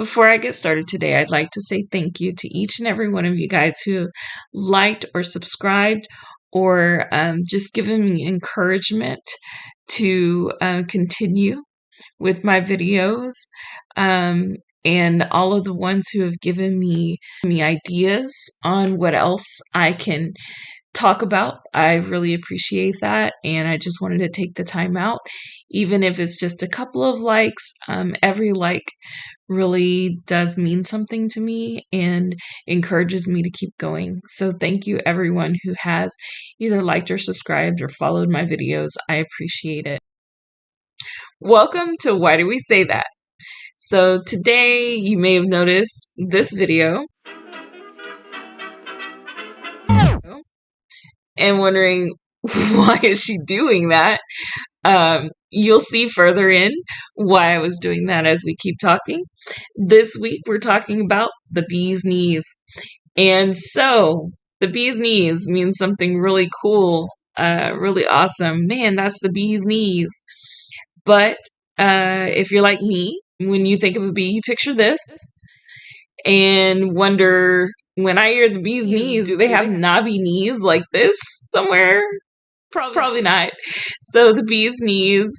Before I get started today, I'd like to say thank you to each and every one of you guys who liked or subscribed or just given me encouragement to continue with my videos, and all of the ones who have given me ideas on what else I can talk about. I really appreciate that, and I just wanted to take the time out, even if it's just a couple of likes. Every like really does mean something to me and encourages me to keep going. So thank you everyone who has either liked or subscribed or followed my videos. I appreciate it. Welcome to Why Do We Say That? So today you may have noticed this video and wondering why is she doing that? You'll see further in why I was doing that as we keep talking. This week we're talking about the bee's knees. And so the bee's knees means something really cool, really awesome. Man, that's the bee's knees. But if you're like me, when you think of a bee, you picture this and wonder, when I hear the bee's knees, do they have knobby knees like this somewhere? Probably not. So the bee's knees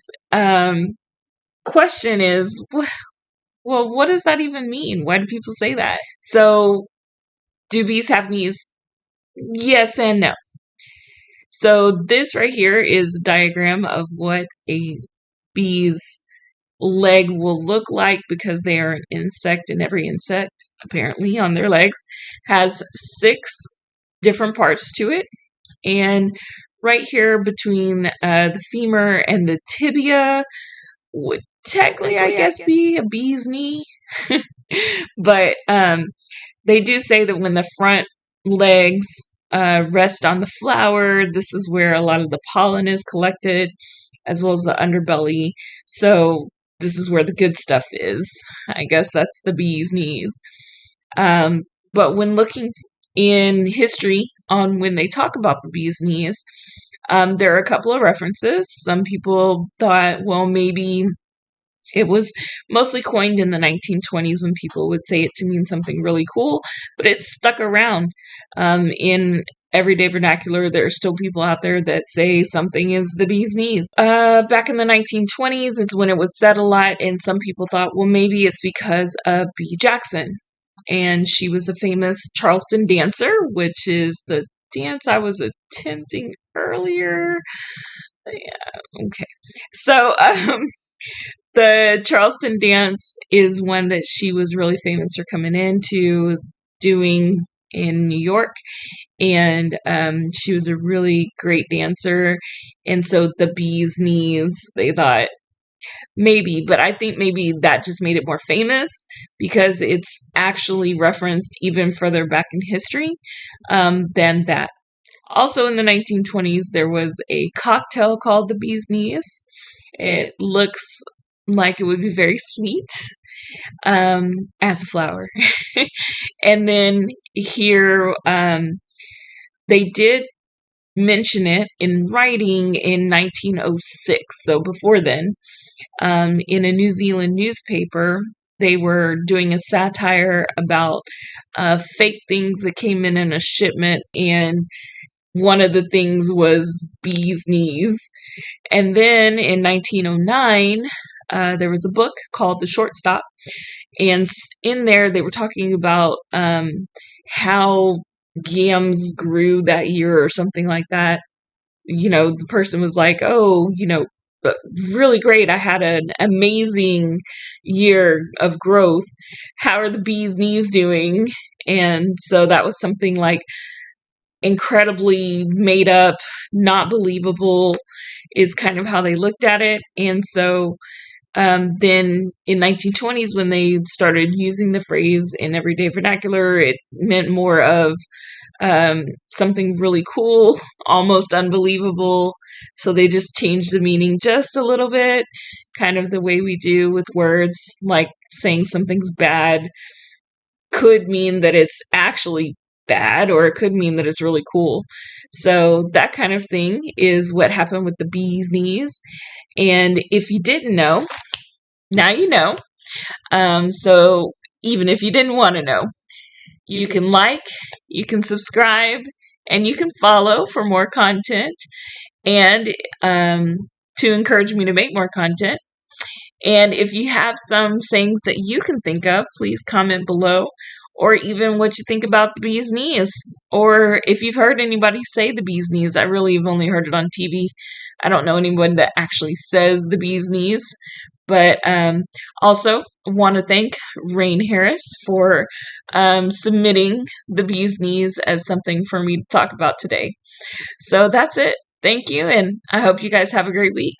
question is, well, what does that even mean? Why do people say that? So do bees have knees? Yes and no. So this right here is a diagram of what a bee's leg will look like, because they are an insect, and every insect apparently on their legs has 6 different parts to it. And right here between the femur and the tibia would technically, I guess, be a bee's knee. But they do say that when the front legs rest on the flower, this is where a lot of the pollen is collected, as well as the underbelly. So this is where the good stuff is. I guess that's the bee's knees. But when looking in history on when they talk about the bee's knees, there are a couple of references. Some people thought, well, maybe it was mostly coined in the 1920s when people would say it to mean something really cool, but it stuck around. In everyday vernacular, there are still people out there that say something is the bee's knees. Back in the 1920s is when it was said a lot, and some people thought, well, maybe it's because of Bee Jackson. And she was a famous Charleston dancer, which is the dance I was attempting earlier. Yeah, okay. So, the Charleston dance is one that she was really famous for coming into doing in New York. And she was a really great dancer. And so the bee's knees, they thought maybe, but I think maybe that just made it more famous because it's actually referenced even further back in history than that. Also in the 1920s, there was a cocktail called the bee's knees. It looks like it would be very sweet as a flower. And then here, they did mention it in writing in 1906. So before then, in a New Zealand newspaper, they were doing a satire about fake things that came in a shipment, and one of the things was bee's knees. And then in 1909, there was a book called The Shortstop, and in there they were talking about how yams grew that year or something like that. You know, the person was like, oh, you know, really great. I had an amazing year of growth. How are the bee's knees doing? And so that was something like incredibly made up, not believable, is kind of how they looked at it. And so then in 1920s, when they started using the phrase in everyday vernacular, it meant more of something really cool, almost unbelievable. So they just changed the meaning just a little bit, kind of the way we do with words, like saying something's bad could mean that it's actually bad, or it could mean that it's really cool. So that kind of thing is what happened with the bee's knees. And if you didn't know, now you know. So even if you didn't want to know. You can like, you can subscribe, and you can follow for more content and to encourage me to make more content. And if you have some sayings that you can think of, please comment below, or even what you think about the bee's knees. Or if you've heard anybody say the bee's knees. I really have only heard it on TV. I don't know anyone that actually says the bee's knees. But also want to thank Rain Harris for submitting the bee's knees as something for me to talk about today. So that's it. Thank you, and I hope you guys have a great week.